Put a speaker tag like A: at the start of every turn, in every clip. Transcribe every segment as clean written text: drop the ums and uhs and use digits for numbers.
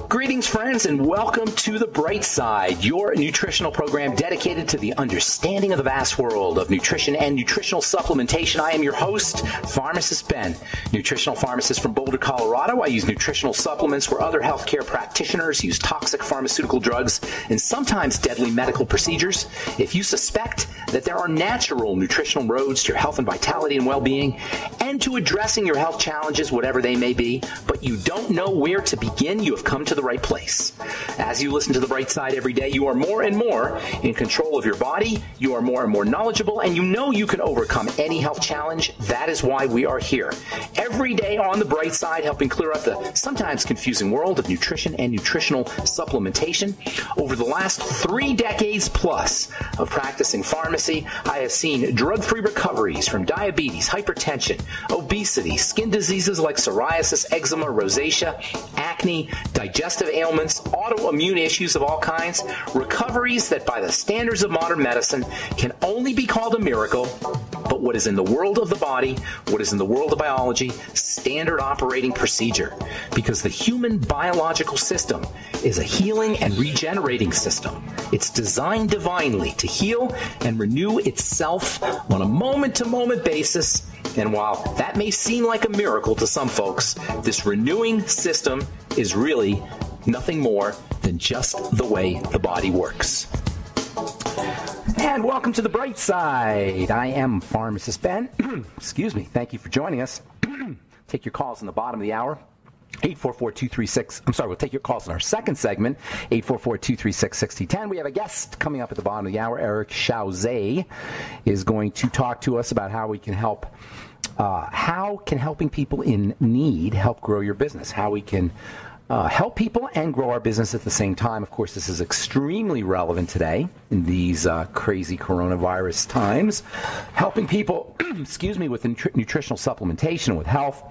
A: Greetings, friends, and welcome to The Bright Side, your nutritional program dedicated to the understanding of the vast world of nutrition and nutritional supplementation. I am your host, Pharmacist Ben, nutritional pharmacist from Boulder, Colorado. I use nutritional supplements where other healthcare practitioners use toxic pharmaceutical drugs and sometimes deadly medical procedures. If you suspect that there are natural nutritional roads to your health and vitality and well-being and to addressing your health challenges, whatever they may be, but you don't know where to begin, you have come to the right place. As you listen to The Bright Side every day, you are more and more in control of your body, you are more and more knowledgeable, and you know you can overcome any health challenge. That is why we are here every day on The Bright Side, helping clear up the sometimes confusing world of nutrition and nutritional supplementation. Over the last 3 decades plus of practicing pharmacy, I have seen drug-free recoveries from diabetes, hypertension, obesity, skin diseases like psoriasis, eczema, rosacea, acne, digestive ailments, autoimmune issues of all kinds, recoveries that by the standards of modern medicine can only be called a miracle, but what is in the world of the body, what is in the world of biology, standard operating procedure. Because the human biological system is a healing and regenerating system. It's designed divinely to heal and renew itself on a moment-to-moment basis. And while that may seem like a miracle to some folks, this renewing system is really nothing more than just the way the body works. And welcome to The Bright Side. I am Pharmacist Ben. Excuse me. Thank you for joining us. Take your calls in the bottom of the hour. 844-236. I'm sorry, we'll take your calls in our second segment, 844-236-6010. We have a guest coming up at the bottom of the hour. Eric Chauze is going to talk to us about how we can help. How can helping people in need help grow your business? How we can help people and grow our business at the same time. Of course, this is extremely relevant today in these crazy coronavirus times. Helping people, excuse me, with nutritional supplementation, with health.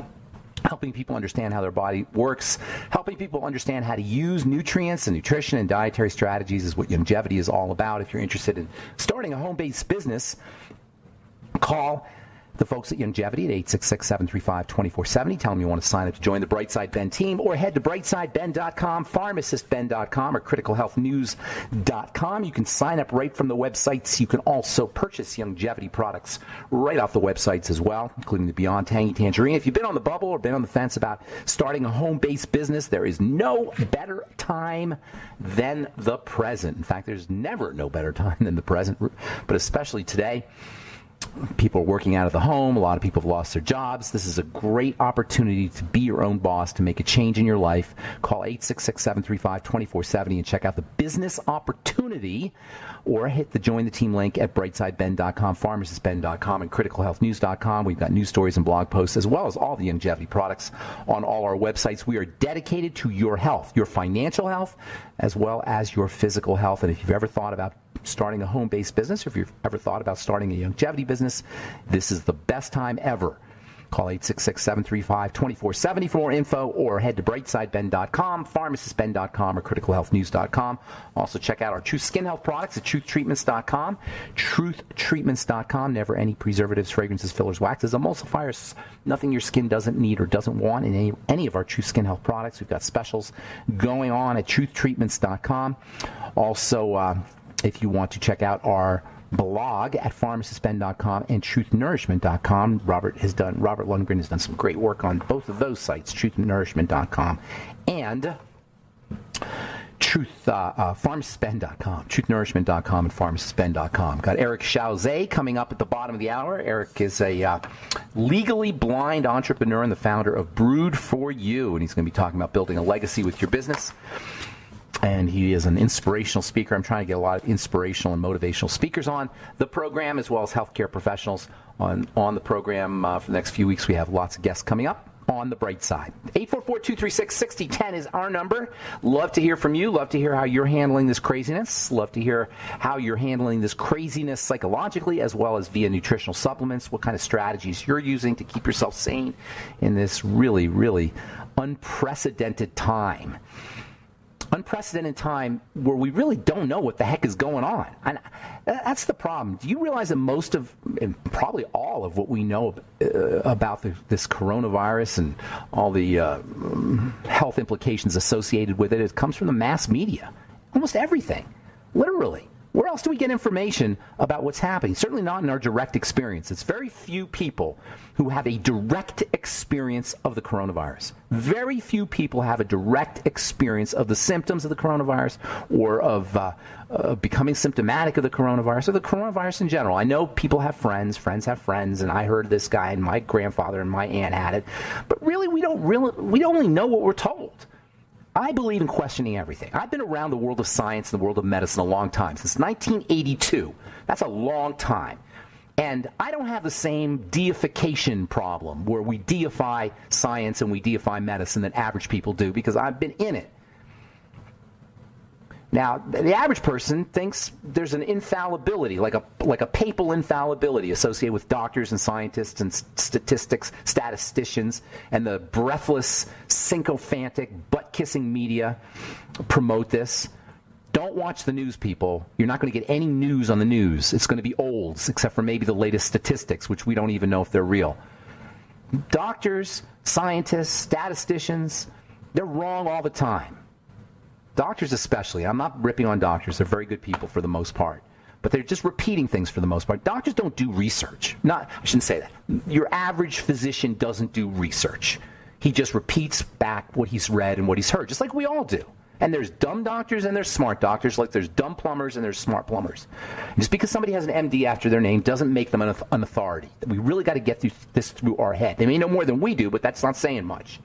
A: Helping people understand how their body works, helping people understand how to use nutrients and nutrition and dietary strategies is what longevity is all about. If you're interested in starting a home-based business, call the folks at Longevity at 866-735-2470. Tell them you want to sign up to join the Brightside Ben team, or head to brightsideben.com, pharmacistben.com, or criticalhealthnews.com. You can sign up right from the websites. You can also purchase Longevity products right off the websites as well, including the Beyond Tangy Tangerine. If you've been on the bubble or been on the fence about starting a home-based business, there is no better time than the present. In fact, there's never no better time than the present, but especially today. People are working out of the home. A lot of people have lost their jobs. This is a great opportunity to be your own boss, to make a change in your life. Call 866-735-2470 and check out the business opportunity, or hit the Join the Team link at brightsideben.com, pharmacistben.com, and criticalhealthnews.com. We've got news stories and blog posts, as well as all the Longevity products on all our websites. We are dedicated to your health, your financial health, as well as your physical health. And if you've ever thought about starting a home-based business, or if you've ever thought about starting a longevity business, this is the best time ever. Call 866-735-2470 for more info, or head to brightsideben.com, pharmacistben.com, or criticalhealthnews.com. Also check out our Truth Skin Health products at truthtreatments.com, truthtreatments.com. Never any preservatives, fragrances, fillers, waxes, emulsifiers, nothing your skin doesn't need or doesn't want in any of our Truth Skin Health products. We've got specials going on at truthtreatments.com. Also, if you want to check out our blog at pharmacistben.com and truthnnourishment.com, Robert Lundgren has done some great work on both of those sites, truthnnourishment.com and pharmacistben.com, truthnnourishment.com and pharmacistben.com. Got Eric Chauze coming up at the bottom of the hour. Eric is a legally blind entrepreneur and the founder of Brewed for You, and he's going to be talking about building a legacy with your business. And he is an inspirational speaker. I'm trying to get a lot of inspirational and motivational speakers on the program, as well as healthcare professionals on the program. For the next few weeks, we have lots of guests coming up on The Bright Side. 844-236-6010 is our number. Love to hear from you. Love to hear how you're handling this craziness. Love to hear how you're handling this craziness psychologically, as well as via nutritional supplements. What kind of strategies you're using to keep yourself sane in this really, really unprecedented time. unprecedented time where we really don't know what the heck is going on. And that's the problem. Do you realize that most of, and probably all of what we know about this coronavirus and all the health implications associated with it, it comes from the mass media? Almost everything. Literally. Where else do we get information about what's happening? Certainly not in our direct experience. It's very few people who have a direct experience of the coronavirus. Very few people have a direct experience of the symptoms of the coronavirus or of becoming symptomatic of the coronavirus or the coronavirus in general. I know people have friends have friends, and I heard this guy and my grandfather and my aunt had it. But really, we only know what we're told. I believe in questioning everything. I've been around the world of science and the world of medicine a long time, since 1982. That's a long time. And I don't have the same deification problem where we deify science and we deify medicine that average people do, because I've been in it. Now, the average person thinks there's an infallibility, like a papal infallibility associated with doctors and scientists and statisticians and the breathless, sycophantic, butt-kissing media promote this. Don't watch the news, people. You're not going to get any news on the news. It's going to be old, except for maybe the latest statistics, which we don't even know if they're real. Doctors, scientists, statisticians, they're wrong all the time. Doctors especially. I'm not ripping on doctors. They're very good people for the most part. But they're just repeating things for the most part. Doctors don't do research. I shouldn't say that. Your average physician doesn't do research. He just repeats back what he's read and what he's heard, just like we all do. And there's dumb doctors and there's smart doctors, like there's dumb plumbers and there's smart plumbers. Just because somebody has an MD after their name doesn't make them an authority. We really got to get this through our head. They may know more than we do, but that's not saying much.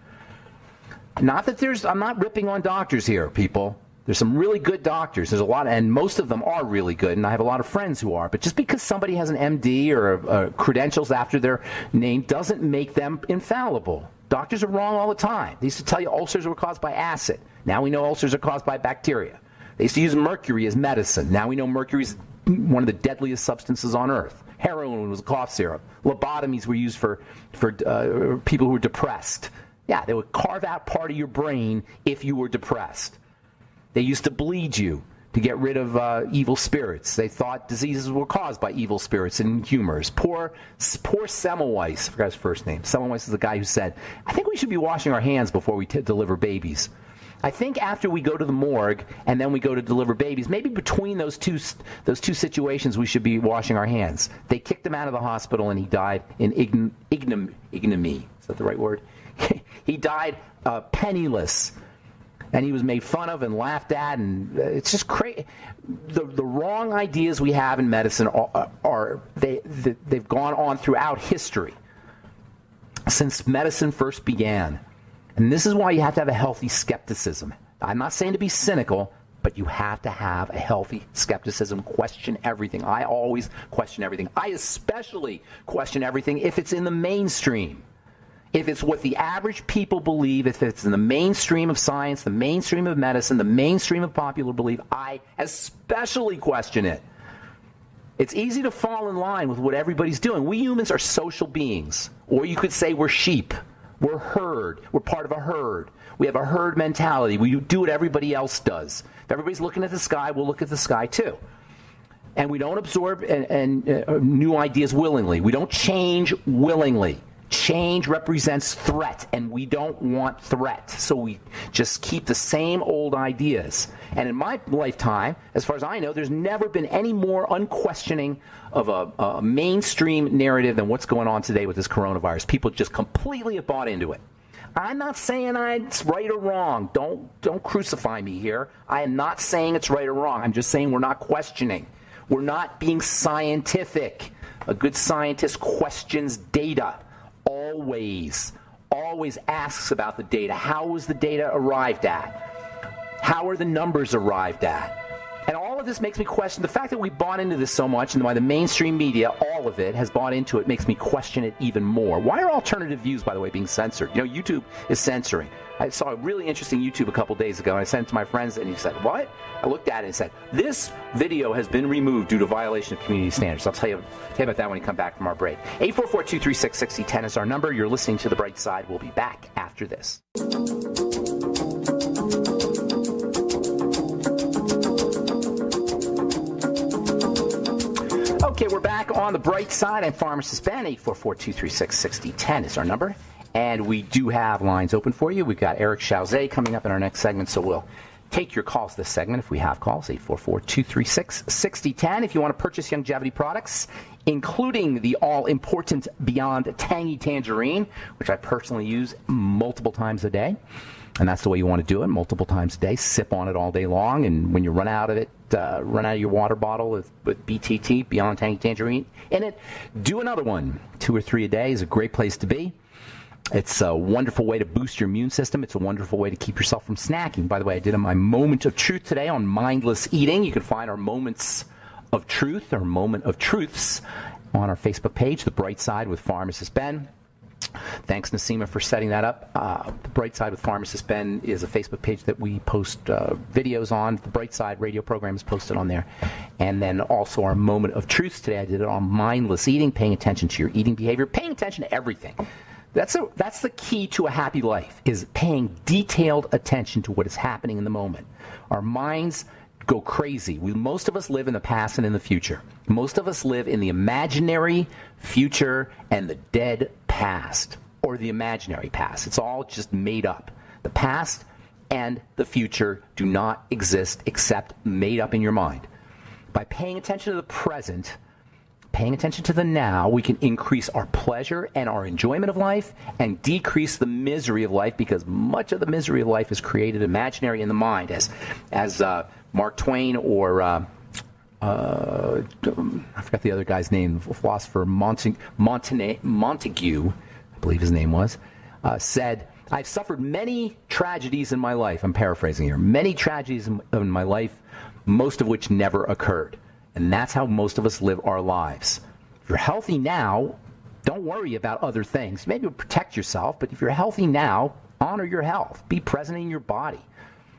A: Not that I'm not ripping on doctors here, people. There's some really good doctors. There's a lot, and most of them are really good, and I have a lot of friends who are. But just because somebody has an MD or credentials after their name doesn't make them infallible. Doctors are wrong all the time. They used to tell you ulcers were caused by acid. Now we know ulcers are caused by bacteria. They used to use mercury as medicine. Now we know mercury is one of the deadliest substances on earth. Heroin was a cough syrup. Lobotomies were used for people who were depressed. Yeah, they would carve out part of your brain if you were depressed. They used to bleed you to get rid of evil spirits. They thought diseases were caused by evil spirits and humors. Poor Semmelweis, I forgot his first name. Semmelweis is the guy who said, I think we should be washing our hands before we deliver babies. I think after we go to the morgue and then we go to deliver babies, maybe between those two situations we should be washing our hands. They kicked him out of the hospital and he died in ignominy. Is that the right word? He died penniless, and he was made fun of and laughed at, and it's just crazy. The wrong ideas we have in medicine they've gone on throughout history since medicine first began, and this is why you have to have a healthy skepticism. I'm not saying to be cynical, but you have to have a healthy skepticism. Question everything. I always question everything. I especially question everything if it's in the mainstream. If it's what the average people believe, if it's in the mainstream of science, the mainstream of medicine, the mainstream of popular belief, I especially question it. It's easy to fall in line with what everybody's doing. We humans are social beings. Or you could say we're sheep. We're herd. We're part of a herd. We have a herd mentality. We do what everybody else does. If everybody's looking at the sky, we'll look at the sky too. And we don't absorb new ideas willingly. We don't change willingly. Change represents threat, and we don't want threat. So we just keep the same old ideas. And in my lifetime, as far as I know, there's never been any more unquestioning of a mainstream narrative than what's going on today with this coronavirus. People just completely have bought into it. I'm not saying it's right or wrong. Don't crucify me here. I am not saying it's right or wrong. I'm just saying we're not questioning. We're not being scientific. A good scientist questions data. Always asks about the data. How was the data arrived at? How are the numbers arrived at? And all of this makes me question the fact that we bought into this so much, and why the mainstream media, all of it, has bought into it, makes me question it even more. Why are alternative views, by the way, being censored? You know, YouTube is censoring. I saw a really interesting YouTube a couple days ago, and I sent it to my friends, and he said, what? I looked at it and said, this video has been removed due to violation of community standards. I'll tell you about that when we come back from our break. 844-236-6010 is our number. You're listening to The Bright Side. We'll be back after this. on the bright side. I'm Pharmacist Ben. 844-236-6010 is our number. And we do have lines open for you. We've got Eric Chauzet coming up in our next segment, so we'll take your calls this segment if we have calls. 844-236-6010. If you want to purchase longevity products, including the all-important Beyond Tangy Tangerine, which I personally use multiple times a day. And that's the way you want to do it, multiple times a day. Sip on it all day long, and when you run out of it, run out of your water bottle with BTT, Beyond Tangy Tangerine, in it, do another one. 2 or 3 a day is a great place to be. It's a wonderful way to boost your immune system. It's a wonderful way to keep yourself from snacking. By the way, I did my moment of truth today on mindless eating. You can find our moments of truth, or moment of truths, on our Facebook page, The Bright Side with Pharmacist Ben. Thanks, Nasima, for setting that up. The Bright Side with Pharmacist Ben is a Facebook page that we post videos on. The Bright Side radio program is posted on there. And then also our moment of truth today, I did it on mindless eating, paying attention to your eating behavior, paying attention to everything. That's the key to a happy life, is paying detailed attention to what is happening in the moment. Our minds go crazy. Most of us live in the past and in the future. Most of us live in the imaginary future and the dead past, or the imaginary past. It's all just made up. The past and the future do not exist except made up in your mind. By paying attention to the present, paying attention to the now, we can increase our pleasure and our enjoyment of life and decrease the misery of life, because much of the misery of life is created imaginary in the mind, as Mark Twain, or I forgot the other guy's name, the philosopher Montague, I believe his name was, said, "I've suffered many tragedies in my life." I'm paraphrasing here. Many tragedies in my life, most of which never occurred. And that's how most of us live our lives. If you're healthy now, don't worry about other things. Maybe protect yourself, but if you're healthy now, honor your health. Be present in your body.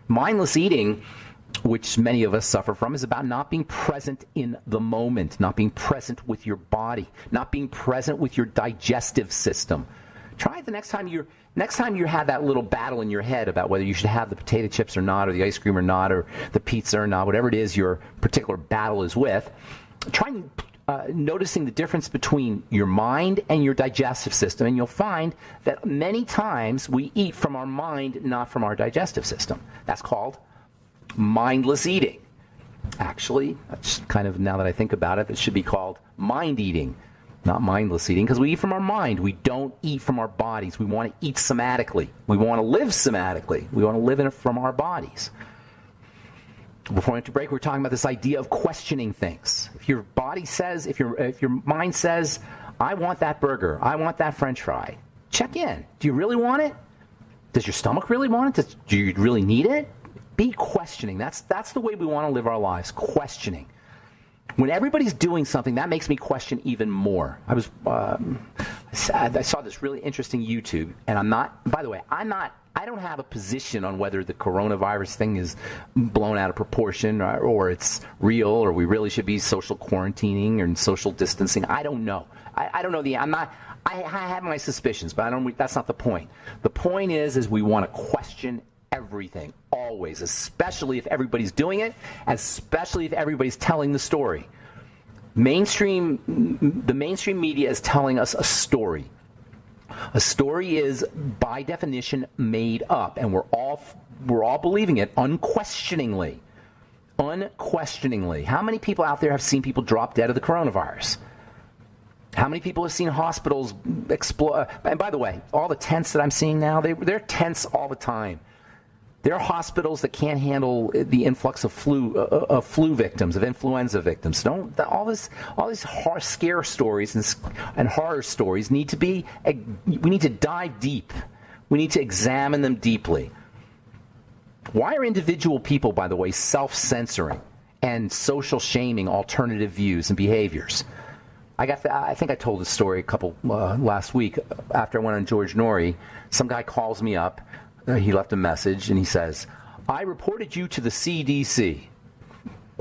A: Mindless eating, which many of us suffer from, is about not being present in the moment, not being present with your body, not being present with your digestive system. Try it the next time you have that little battle in your head about whether you should have the potato chips or not, or the ice cream or not, or the pizza or not, whatever it is your particular battle is with. Try noticing the difference between your mind and your digestive system, and you'll find that many times we eat from our mind, not from our digestive system. That's called mindless eating. Actually, that's kind of, now that I think about it, it should be called mind eating, not mindless eating, because we eat from our mind. We don't eat from our bodies. We want to eat somatically. We want to live somatically. We want to live from our bodies. Before we went to break, we were talking about this idea of questioning things. If your body says, if your mind says, "I want that burger, I want that French fry," check in. Do you really want it? Does your stomach really want it? Do you really need it? Be questioning. That's the way we want to live our lives, questioning. When everybody's doing something, that makes me question even more. I saw this really interesting YouTube, and I don't have a position on whether the coronavirus thing is blown out of proportion, or it's real, or we really should be social quarantining and social distancing. I don't know. I don't know I have my suspicions, but that's not the point. The point is we want to question everything, always, especially if everybody's doing it, especially if everybody's telling the story. The mainstream media is telling us a story. A story is, by definition, made up, and we're all believing it unquestioningly. Unquestioningly. How many people out there have seen people drop dead of the coronavirus? How many people have seen hospitals explode? And by the way, all the tents that I'm seeing now, they're tents all the time. There are hospitals that can't handle the influx of flu victims, of influenza victims. All these scare stories and horror stories we need to dive deep. We need to examine them deeply. Why are individual people, by the way, self-censoring and social shaming alternative views and behaviors? I think I told this story last week after I went on George Norrie. Some guy calls me up. He left a message, and he says, "I reported you to the CDC."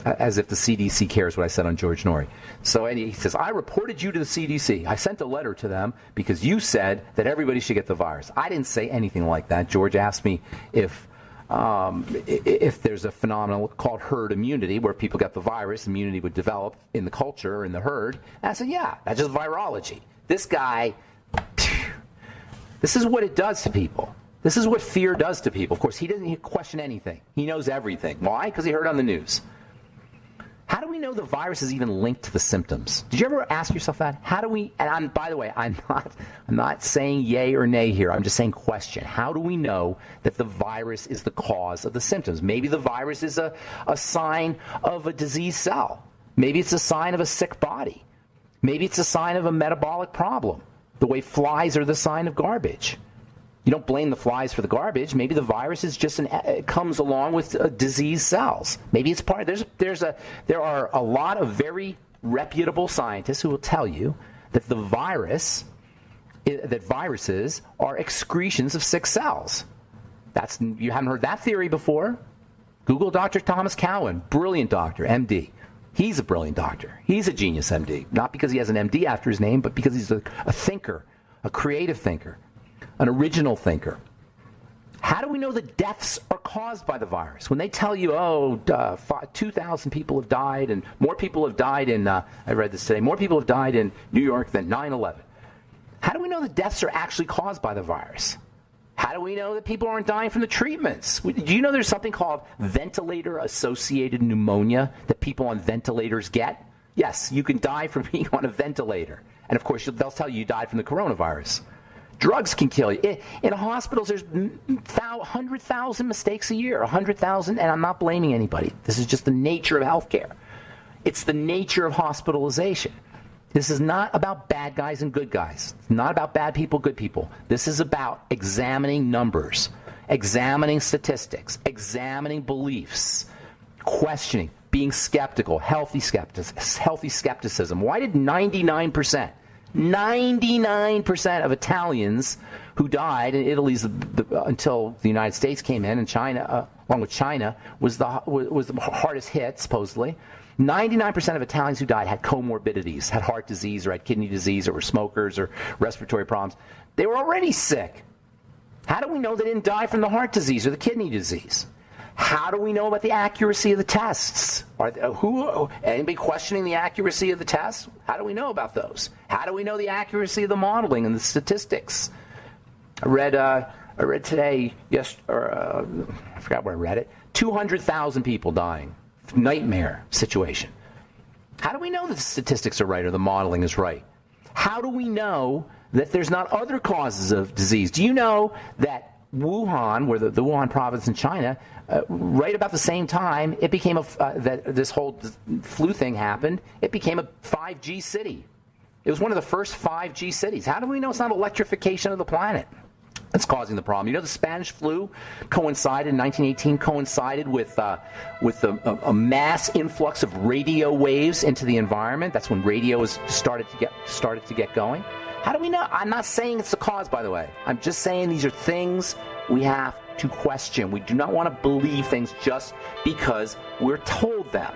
A: As if the CDC cares what I said on George Norrie. So he says, "I reported you to the CDC. I sent a letter to them because you said that everybody should get the virus." I didn't say anything like that. George asked me if if there's a phenomenon called herd immunity, where people get the virus, immunity would develop in the culture or in the herd. And I said, yeah, that's just virology. This guy, this is what it does to people. This is what fear does to people. Of course, he doesn't question anything. He knows everything. Why? Because he heard on the news. How do we know the virus is even linked to the symptoms? Did you ever ask yourself that? How do we, and by the way, I'm not saying yay or nay here. I'm just saying question. How do we know that the virus is the cause of the symptoms? Maybe the virus is a sign of a diseased cell. Maybe it's a sign of a sick body. Maybe it's a sign of a metabolic problem, the way flies are the sign of garbage. You don't blame the flies for the garbage. Maybe the virus is just it comes along with diseased cells. Maybe it's part. There are a lot of very reputable scientists who will tell you that viruses are excretions of sick cells. You haven't heard that theory before. Google Dr. Thomas Cowan, brilliant doctor, MD. He's a brilliant doctor. He's a genius MD, not because he has an MD after his name, but because he's a thinker, a creative thinker, an original thinker. How do we know that deaths are caused by the virus? When they tell you, 2,000 people have died, and more people have died in, I read this today, more people have died in New York than 9/11. How do we know that deaths are actually caused by the virus? How do we know that people aren't dying from the treatments? Do you know there's something called ventilator-associated pneumonia that people on ventilators get? Yes, you can die from being on a ventilator. And, of course, they'll tell you died from the coronavirus. Drugs can kill you. In hospitals, there's 100,000 mistakes a year, 100,000, and I'm not blaming anybody. This is just the nature of healthcare. It's the nature of hospitalization. This is not about bad guys and good guys. It's not about bad people, good people. This is about examining numbers, examining statistics, examining beliefs, questioning, being skeptical, healthy skepticism. Why did 99% of Italians who died in Italy until the United States came in, and China, along with China, was the hardest hit, supposedly. 99% of Italians who died had comorbidities, had heart disease or had kidney disease or were smokers or respiratory problems. They were already sick. How do we know they didn't die from the heart disease or the kidney disease? How do we know about the accuracy of the tests? Anybody questioning the accuracy of the tests? How do we know about those? How do we know the accuracy of the modeling and the statistics? I read today, I forgot where I read it, 200,000 people dying. Nightmare situation. How do we know that the statistics are right or the modeling is right? How do we know that there's not other causes of disease? Do you know that Wuhan, where the Wuhan province in China, right about the same time it became that this whole flu thing happened, it became a 5G city. It was one of the first 5G cities. How do we know it's not electrification of the planet that's causing the problem? You know, the Spanish flu coincided in 1918, coincided with a mass influx of radio waves into the environment. That's when radio was started to get going. How do we know? I'm not saying it's the cause, by the way. I'm just saying these are things we have to question. We do not want to believe things just because we're told them.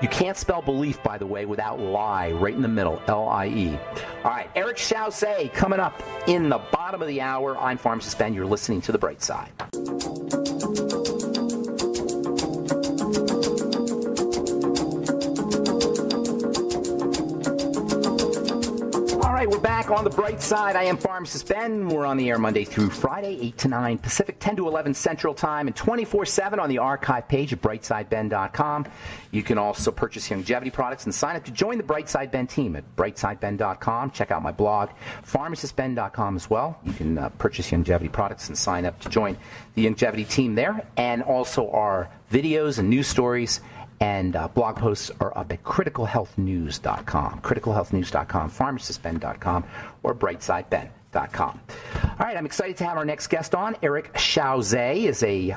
A: You can't spell belief, by the way, without lie, right in the middle, L-I-E. All right, Eric Chaussee coming up in the bottom of the hour. I'm Pharmacist Ben. You're listening to The Bright Side. All right, we're back on The Bright Side. I am Pharmacist Ben. We're on the air Monday through Friday, 8 to 9 Pacific, 10 to 11 Central Time, and 24/7 on the archive page at brightsideben.com. You can also purchase longevity products and sign up to join the Brightside Ben team at brightsideben.com. Check out my blog, pharmacistben.com as well. You can purchase longevity products and sign up to join the longevity team there. And also our videos and news stories and blog posts are up at criticalhealthnews.com, criticalhealthnews.com, pharmacistben.com, or brightsideben.com. All right, I'm excited to have our next guest on. Eric Chaussee is a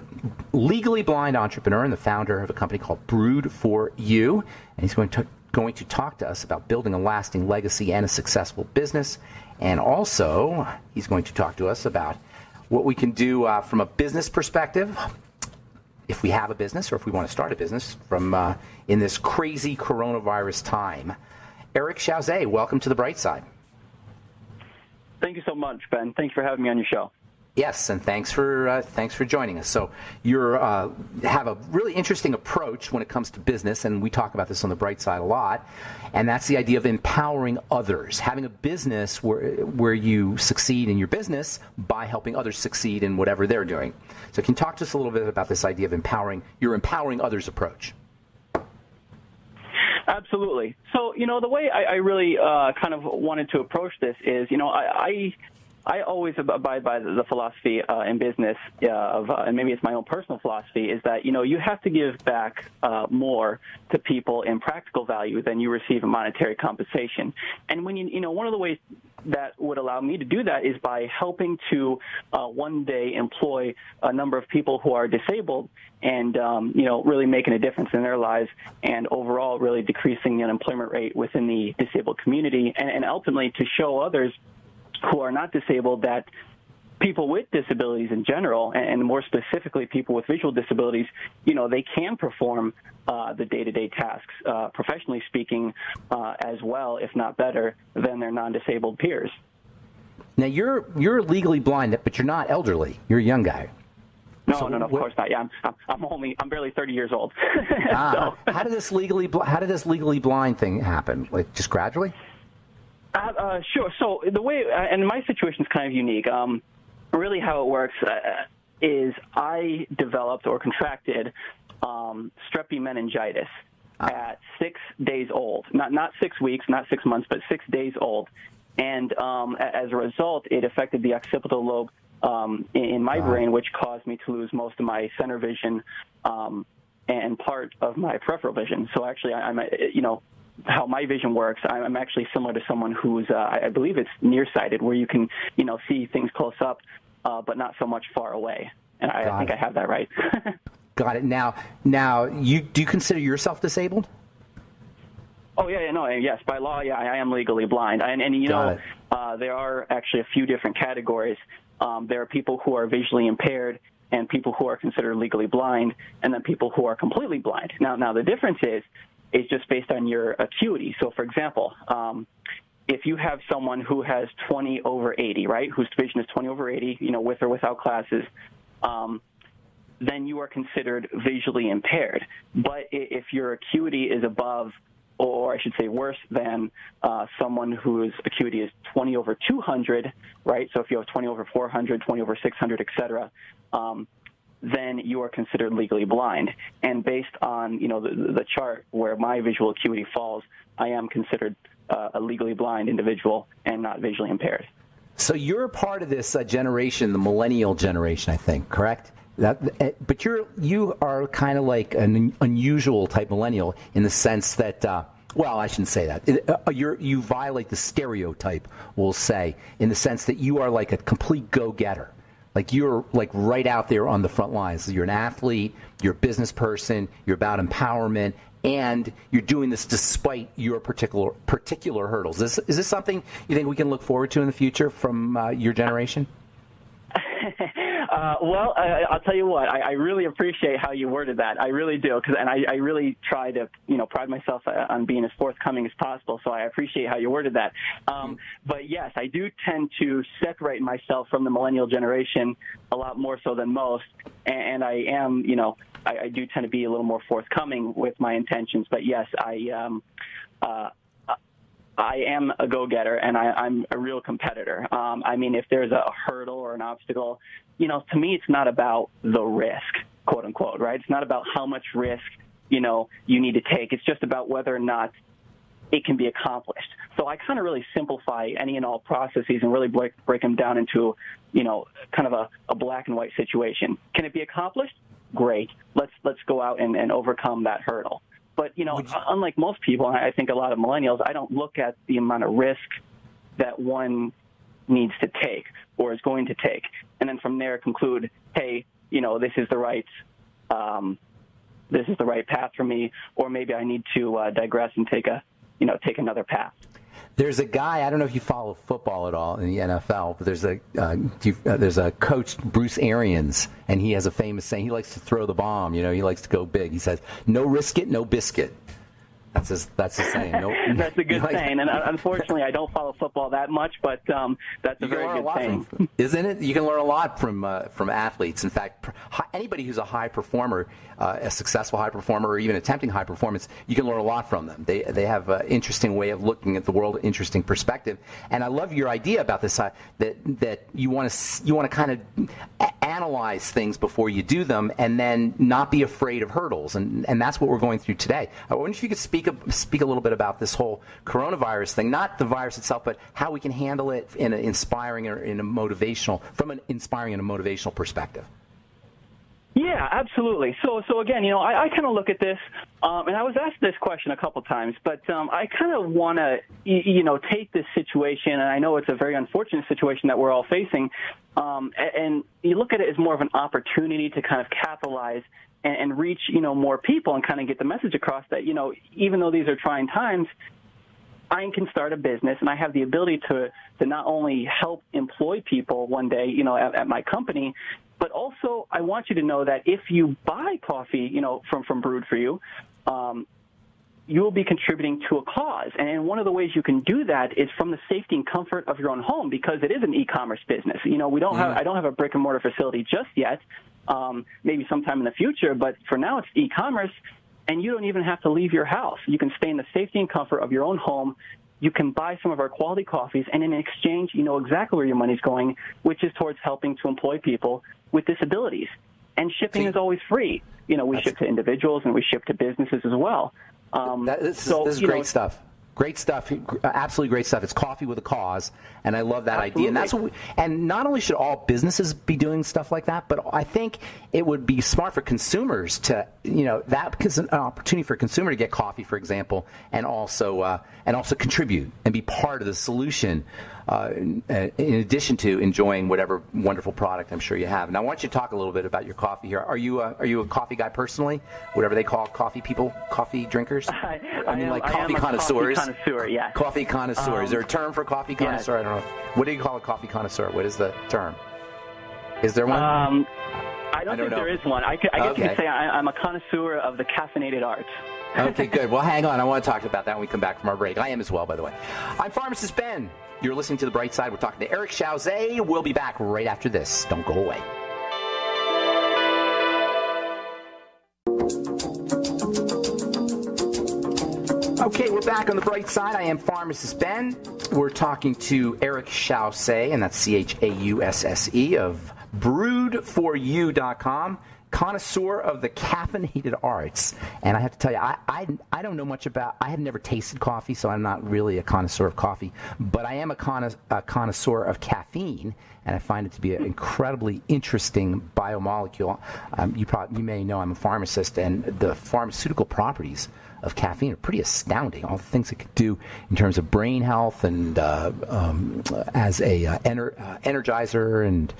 A: legally blind entrepreneur and the founder of a company called Brewed for You. And he's going to talk to us about building a lasting legacy and a successful business. And also, he's going to talk to us about what we can do from a business perspective, if we have a business or if we want to start a business from in this crazy coronavirus time. Eric Chaussee, welcome to The Bright Side.
B: Thank you so much, Ben. Thanks for having me on your show.
A: Yes, and thanks for joining us. So you have a really interesting approach when it comes to business, and we talk about this on the Bright Side a lot. And that's the idea of empowering others, having a business where you succeed in your business by helping others succeed in whatever they're doing. So can you talk to us a little bit about this idea of your empowering others approach?
B: Absolutely. So, the way I really kind of wanted to approach this is, I always abide by the philosophy in business and maybe it's my own personal philosophy, is that, you have to give back more to people in practical value than you receive in monetary compensation. And when one of the ways that would allow me to do that is by helping to one day employ a number of people who are disabled and, really making a difference in their lives and overall really decreasing the unemployment rate within the disabled community and ultimately to show others who are not disabled that people with disabilities in general, and more specifically people with visual disabilities, they can perform the day-to-day tasks, professionally speaking, as well, if not better, than their non-disabled peers.
A: Now, you're legally blind, but you're not elderly. You're a young guy.
B: No, of course not. Yeah, I'm barely 30 years old.
A: So. How did this legally blind thing happen? Like just gradually?
B: Sure. So the way, and my situation is kind of unique. Really how it works is I developed or contracted strep meningitis at 6 days old. Not 6 weeks, not 6 months, but 6 days old. And as a result, it affected the occipital lobe in my brain, which caused me to lose most of my center vision and part of my peripheral vision. So actually, I'm how my vision works, I'm actually similar to someone who's, I believe it's nearsighted, where you can, see things close up, but not so much far away. And I think I have that right.
A: Got it. Now, do you consider yourself disabled?
B: Oh, yes. By law, yeah, I am legally blind. And there are actually a few different categories. There are people who are visually impaired and people who are considered legally blind, and then people who are completely blind. Now the difference is just based on your acuity. So, for example, if you have someone who has 20/80, right, whose vision is 20/80, with or without glasses, then you are considered visually impaired. But if your acuity is above, or I should say worse than someone whose acuity is 20/200, right, so if you have 20/400, 20/600, et cetera, then you are considered legally blind. And based on, the chart where my visual acuity falls, I am considered a legally blind individual and not visually impaired.
A: So you're part of this generation, the millennial generation, I think, correct? But you are kind of like an unusual type millennial in the sense that, well, I shouldn't say that. You violate the stereotype, we'll say, in the sense that you are like a complete go-getter. Like you're like right out there on the front lines. You're an athlete, you're a business person, you're about empowerment, and you're doing this despite your particular hurdles. Is this something you think we can look forward to in the future from your generation?
B: Well, I'll tell you what. I really appreciate how you worded that. I really do, and I really try to, pride myself on being as forthcoming as possible. So I appreciate how you worded that. But yes, I do tend to separate myself from the millennial generation a lot more so than most, and I am, I do tend to be a little more forthcoming with my intentions. But yes, I am a go-getter, and I'm a real competitor. I mean, if there's a hurdle or an obstacle, to me, it's not about the risk, quote unquote, right? It's not about how much risk, you need to take. It's just about whether or not it can be accomplished. So I kind of really simplify any and all processes and really break them down into, kind of a black and white situation. Can it be accomplished? Great. Let's go out and overcome that hurdle. But, unlike most people, and I think a lot of millennials, I don't look at the amount of risk that one needs to take or is going to take, and then from there conclude, hey, this is the right path for me, or maybe I need to digress and take another path.
A: There's a guy, I don't know if you follow football at all in the NFL, but there's a coach, Bruce Arians, and he has a famous saying. He likes to throw the bomb, he likes to go big. He says, no risk it, no biscuit. That's a saying. Nope.
B: That's a good saying. And unfortunately, I don't follow football that much, but that's a very good saying.
A: Isn't it? You can learn a lot from athletes. In fact, anybody who's a high performer, a successful high performer, or even attempting high performance, you can learn a lot from them. They have an interesting way of looking at the world, interesting perspective. And I love your idea about this, that you want to kind of analyze things before you do them, and then not be afraid of hurdles. And that's what we're going through today. I wonder if you could speak a little bit about this whole coronavirus thing, not the virus itself, but how we can handle it in an inspiring or in a motivational, from an inspiring and a motivational perspective.
B: Yeah, absolutely. So again, I kind of look at this, and I was asked this question a couple times, but I kind of want to, take this situation, and I know it's a very unfortunate situation that we're all facing, and you look at it as more of an opportunity to kind of capitalize and reach, more people and kind of get the message across that, even though these are trying times, I can start a business, and I have the ability to not only help employ people one day, at my company, but also I want you to know that if you buy coffee, from Brewed For You, you will be contributing to a cause. And one of the ways you can do that is from the safety and comfort of your own home, because it is an e-commerce business. I don't have a brick and mortar facility just yet. Maybe sometime in the future, but for now it's e-commerce, and you don't even have to leave your house. You can stay in the safety and comfort of your own home. You can buy some of our quality coffees, and in exchange, you know exactly where your money's going, which is towards helping to employ people with disabilities. And shipping is always free. We ship to individuals, and we ship to businesses as well.
A: This is great stuff. Great stuff, absolutely great stuff. It's coffee with a cause, and I love that idea. And that's what and not only should all businesses be doing stuff like that, but I think it would be smart for consumers to, that because an opportunity for a consumer to get coffee, for example, and also contribute and be part of the solution. In addition to enjoying whatever wonderful product I'm sure you have. And I want you to talk a little bit about your coffee here. Are you a coffee guy personally? Whatever they call coffee people, coffee drinkers?
B: I
A: mean,
B: am,
A: like
B: I
A: coffee
B: am
A: connoisseurs.
B: Coffee connoisseur, yes.
A: Coffee connoisseur. Is there a term for coffee connoisseur? I don't know. What do you call a coffee connoisseur? What is the term? Is there one?
B: I don't think there is one. I guess you could say I'm a connoisseur of the caffeinated arts.
A: Okay, good. Well, hang on. I want to talk about that when we come back from our break. I am as well, by the way. I'm Pharmacist Ben. You're listening to The Bright Side. We're talking to Eric Chauze. We'll be back right after this. Don't go away. Okay, we're back on The Bright Side. I am Pharmacist Ben. We're talking to Eric Chauze, and that's Chausse of BrewedForYou.com. Connoisseur of the caffeinated arts. And I have to tell you, I don't know much about, I had never tasted coffee, so I'm not really a connoisseur of coffee, but I am a connoisseur of caffeine, and I find it to be an incredibly interesting biomolecule. You may know I'm a pharmacist, and the pharmaceutical properties of caffeine are pretty astounding. All the things it could do in terms of brain health and as a energizer and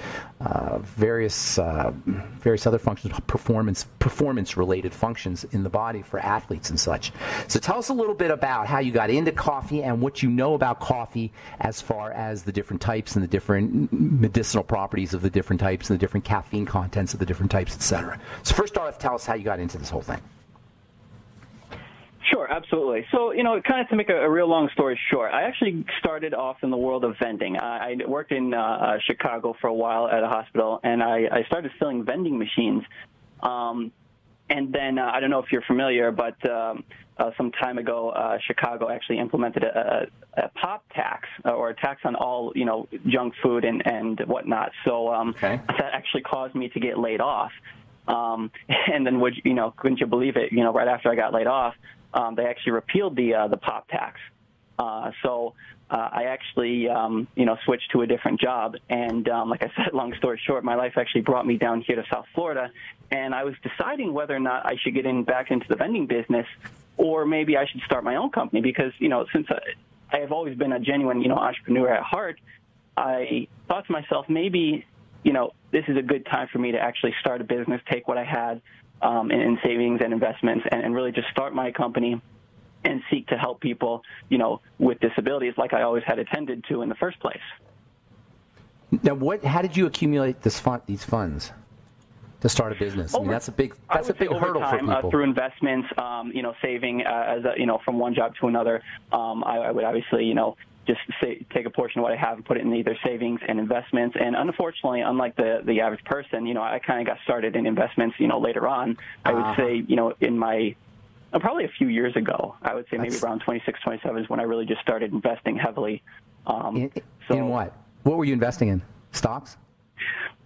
A: various other functions, performance-related functions in the body for athletes and such. So tell us a little bit about how you got into coffee and what you know about coffee as far as the different types and the different medicinal properties of the different types and the different caffeine contents of the different types, etc. So first off, tell us how you got into this whole thing.
B: Sure, absolutely. So, kind of to make a real long story short, I actually started off in the world of vending. I worked in Chicago for a while at a hospital, and I started filling vending machines. And then I don't know if you're familiar, but some time ago, Chicago actually implemented a pop tax or a tax on all, junk food and whatnot. So that actually caused me to get laid off. And then, couldn't you believe it? Right after I got laid off, they actually repealed the pop tax. So I actually, switched to a different job. And like I said, long story short, my life actually brought me down here to South Florida. And I was deciding whether or not I should get back into the vending business, or maybe I should start my own company. Because, since I have always been a genuine, entrepreneur at heart, I thought to myself, maybe, this is a good time for me to actually start a business, take what I had in savings and investments, and really just start my company and seek to help people, with disabilities like I always had intended to in the first place.
A: Now, how did you accumulate these funds? to start a business? I mean, that's a big hurdle for people.
B: Through investments, saving from one job to another. I would obviously, just take a portion of what I have and put it in either savings and investments. And unfortunately, unlike the average person, I kind of got started in investments, later on. I would say, in my probably a few years ago, I would say maybe around 26, 27 is when I really just started investing heavily.
A: In what? What were you investing in? Stocks?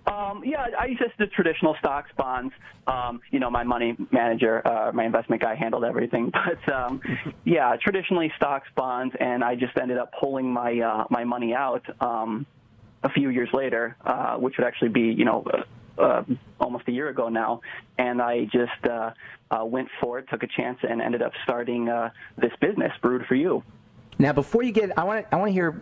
B: I used the traditional stocks, bonds. My money manager, my investment guy handled everything. But, traditionally stocks, bonds, and I just ended up pulling my money out a few years later, which would actually be, almost a year ago now. And I just went for it, took a chance, and ended up starting this business, Brewed For You.
A: Now, before you get, I want you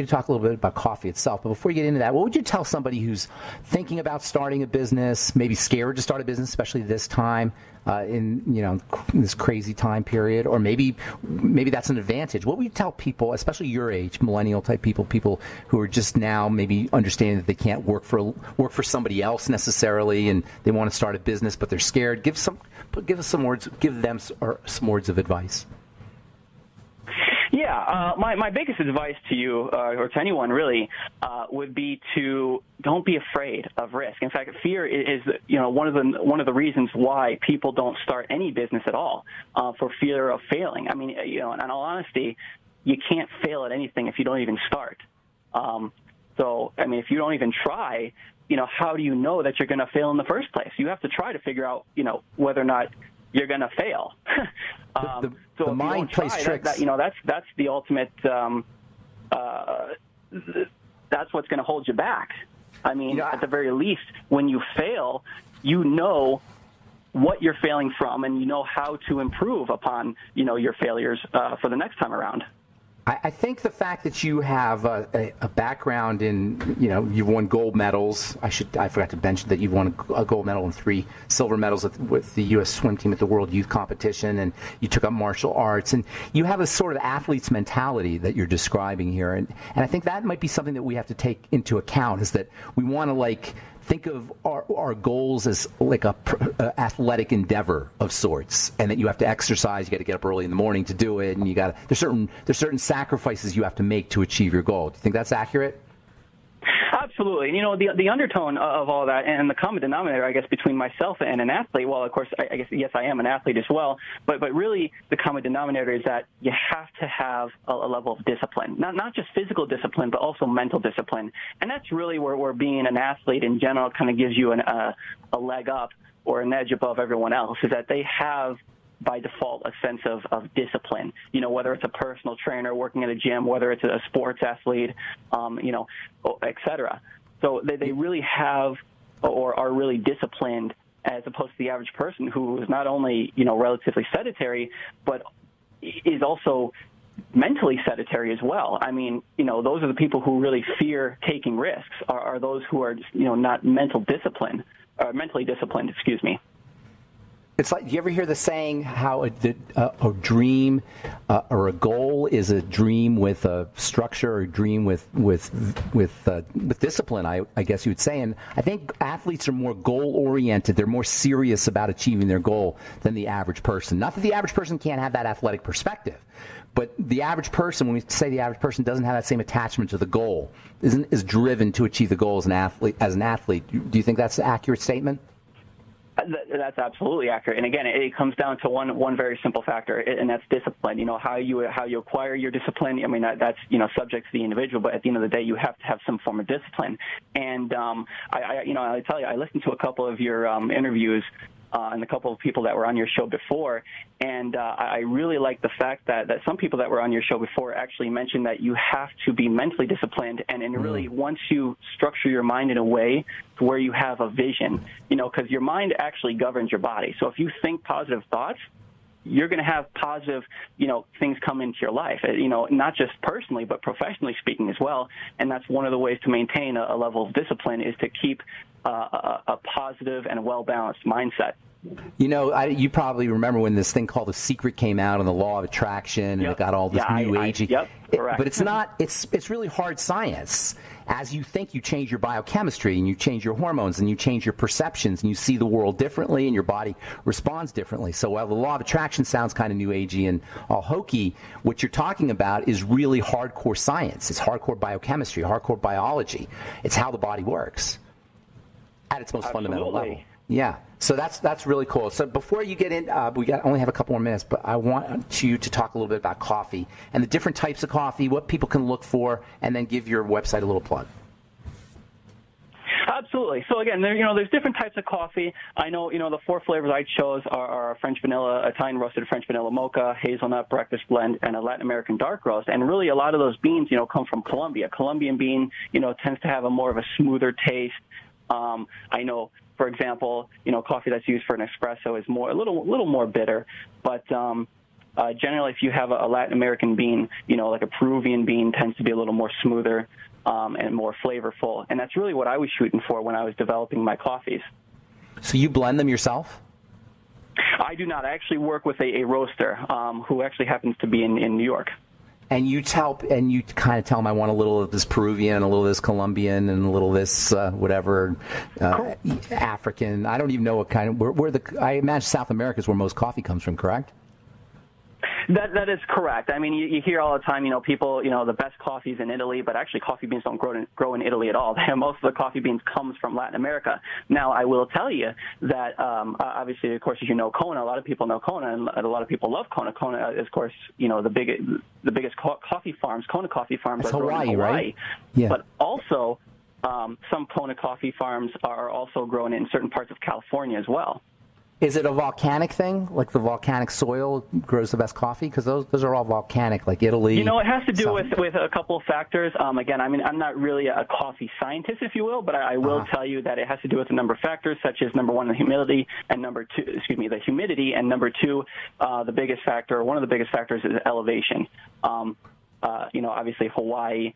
A: to talk a little bit about coffee itself. But before you get into that, what would you tell somebody who's thinking about starting a business, maybe scared to start a business, especially this time in this crazy time period, or maybe that's an advantage? What would you tell people, especially your age, millennial type people who are just now maybe understanding that they can't work for somebody else necessarily, and they want to start a business but they're scared? Give them some words of advice.
B: Yeah, my biggest advice to you, or to anyone really, would be to don't be afraid of risk. In fact, fear is one of the reasons why people don't start any business at all, for fear of failing. I mean, in all honesty, you can't fail at anything if you don't even start. If you don't even try, how do you know that you're going to fail in the first place? You have to try to figure out, whether or not you're going to fail. So the mind plays tricks. That's the ultimate. That's what's going to hold you back. I mean, at the very least, when you fail, you know what you're failing from, and you know how to improve upon your failures for the next time around.
A: I think the fact that you have a background in, you've won gold medals. I forgot to mention that you've won a gold medal and 3 silver medals with the U.S. swim team at the World Youth Competition, and you took up martial arts, and you have a sort of athlete's mentality that you're describing here, and I think that might be something that we have to take into account, is that we want to think of our goals as like a athletic endeavor of sorts, and that you have to exercise. You got to get up early in the morning to do it, and there's certain sacrifices you have to make to achieve your goal. Do you think that's accurate?
B: Absolutely. The undertone of all that, and the common denominator, I guess, between myself and an athlete, well, of course, I guess, yes, I am an athlete as well, but really the common denominator is that you have to have a level of discipline, not just physical discipline, but also mental discipline. And that's really where being an athlete in general kind of gives you a leg up or an edge above everyone else, is that they have by default a sense of discipline, whether it's a personal trainer working at a gym, whether it's a sports athlete, et cetera. So they really have or are really disciplined, as opposed to the average person who is not only, relatively sedentary, but is also mentally sedentary as well. I mean, those are the people who really fear taking risks, are those who are, not mentally disciplined, excuse me.
A: It's like, do you ever hear the saying how a dream or a goal is a dream with a structure, or a dream with discipline, I guess you would say. And I think athletes are more goal-oriented. They're more serious about achieving their goal than the average person. Not that the average person can't have that athletic perspective, but the average person, when we say the average person doesn't have that same attachment to the goal, is driven to achieve the goal as an athlete. Do you think that's an accurate statement?
B: That's absolutely accurate. And again, it comes down to one very simple factor, and that's discipline. How you acquire your discipline. I mean, that's subject to the individual, but at the end of the day, you have to have some form of discipline. And I tell you, I listened to a couple of your interviews. And a couple of people that were on your show before, and I really like the fact that some people that were on your show before actually mentioned that you have to be mentally disciplined, and really once you structure your mind in a way to where you have a vision, because your mind actually governs your body. So if you think positive thoughts, you're going to have positive, things come into your life, not just personally, but professionally speaking as well. And that's one of the ways to maintain a level of discipline, is to keep a positive and well-balanced mindset.
A: You know, you probably remember when this thing called The Secret came out and the law of attraction, and it got all this new agey.
B: Yep, correct.
A: But it's not. It's really hard science. As you think, you change your biochemistry, and you change your hormones, and you change your perceptions, and you see the world differently, and your body responds differently. So while the law of attraction sounds kind of new agey and all hokey, what you're talking about is really hardcore science. It's hardcore biochemistry, hardcore biology. It's how the body works at its most fundamental level. Yeah, so that's really cool. So before you get in, only have a couple more minutes, but I want you to talk a little bit about coffee and the different types of coffee, what people can look for, and then give your website a little plug.
B: Absolutely. So again, there's different types of coffee. I know, the 4 flavors I chose are French vanilla, Italian roasted French vanilla mocha, hazelnut breakfast blend, and a Latin American dark roast. And really, a lot of those beans, come from Colombia. Colombian bean, tends to have a more of a smoother taste. I know, for example, coffee that's used for an espresso is a little more bitter, but generally, if you have a Latin American bean, like a Peruvian bean, tends to be a little more smoother and more flavorful, and that's really what I was shooting for when I was developing my coffees.
A: So you blend them yourself?
B: I do not. I actually work with a roaster who actually happens to be in New York.
A: And you kind of tell them, I want a little of this Peruvian, a little of this Colombian, and a little of this whatever African. I don't even know what kind of. I imagine South America is where most coffee comes from, correct?
B: That is correct. I mean, you hear all the time, people, the best coffee's in Italy, but actually coffee beans don't grow in Italy at all. Most of the coffee beans comes from Latin America. Now, I will tell you that, obviously, of course, as you know Kona, a lot of people know Kona, and a lot of people love Kona. Kona is, of course, the biggest coffee farms, Kona coffee farms,
A: that's
B: are grown in Hawaii.
A: Right? Yeah.
B: But also, some Kona coffee farms are also grown in certain parts of California as well.
A: Is it a volcanic thing, like the volcanic soil grows the best coffee? Because those are all volcanic, like Italy.
B: It has to do with a couple of factors. Again, I mean, I'm not really a coffee scientist, if you will, but I will tell you that it has to do with a number of factors, such as number one, the humidity, and number two, and number two, one of the biggest factors is elevation. Obviously Hawaii,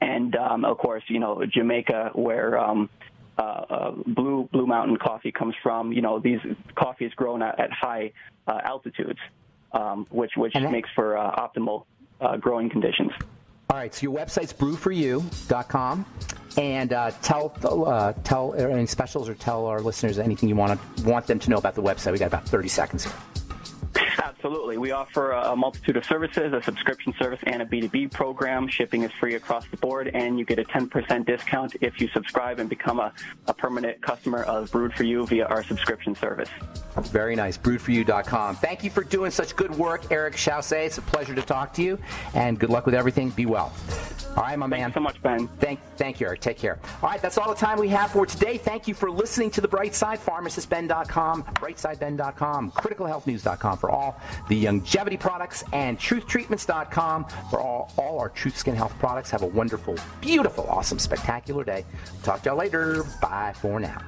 B: and of course, Jamaica, where Blue Mountain coffee comes from. These coffee is grown at high altitudes, which makes for optimal growing conditions.
A: All right, so your website's brewforyou.com, and tell any specials or tell our listeners anything you want them to know about the website. We got about 30 seconds here.
B: Absolutely. We offer a multitude of services, a subscription service, and a B2B program. Shipping is free across the board, and you get a 10% discount if you subscribe and become a permanent customer of Brewed For You via our subscription service.
A: Very nice. Brewedforyou.com. Thank you for doing such good work, Eric Chaussee. It's a pleasure to talk to you, and good luck with everything. Be well. All right, my man.
B: Thanks so much, Ben.
A: Thank you, Eric. Take care. All right, that's all the time we have for today. Thank you for listening to The Bright Side. PharmacistBen.com, BrightSideBen.com, CriticalHealthNews.com for all the longevity products, and TruthTreatments.com for all our Truth Skin Health products. Have a wonderful, beautiful, awesome, spectacular day. Talk to y'all later. Bye for now.